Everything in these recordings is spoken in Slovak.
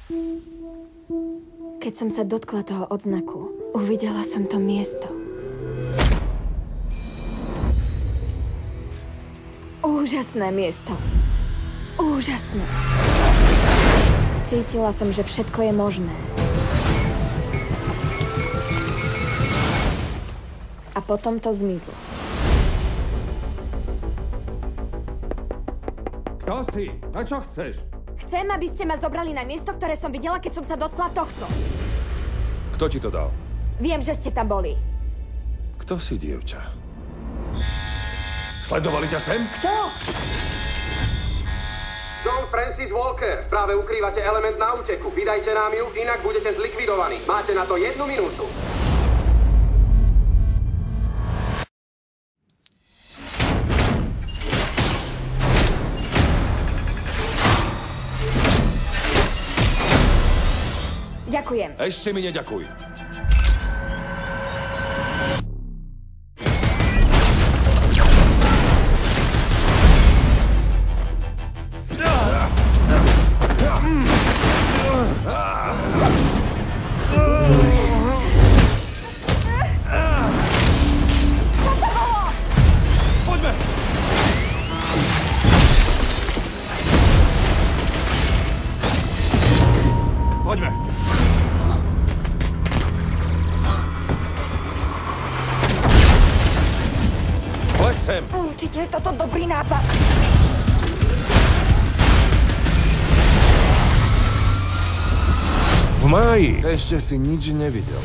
Keď som sa dotkla toho odznaku, uvidela som to miesto. Úžasné miesto. Úžasné. Cítila som, že všetko je možné. A potom to zmizlo. Kto si? A čo chceš? Chcem, aby ste ma zobrali na miesto, ktoré som videla, keď som sa dotkla tohto. Kto ti to dal? Viem, že ste tam boli. Kto si, dievča? Sledovali ťa sem? Kto? John Francis Walker, práve ukrývate element na úteku. Vydajte nám ju, inak budete zlikvidovaní. Máte na to 1 minútu. Ďakujem. Ešte mi neďakuj. Čo to bolo? Poďme! Poďme! Les sem! Určite je toto dobrý nápad. V máji ešte si nič nevidel.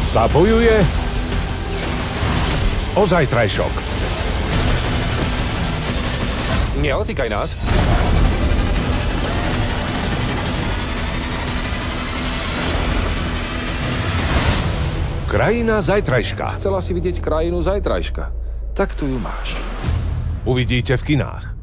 Sa bojuje o zajtrajšok. Neocikaj nás. Krajina zajtrajška. Chcela si vidieť krajinu zajtrajška. Tak tu ju máš. Uvidíte v kinách.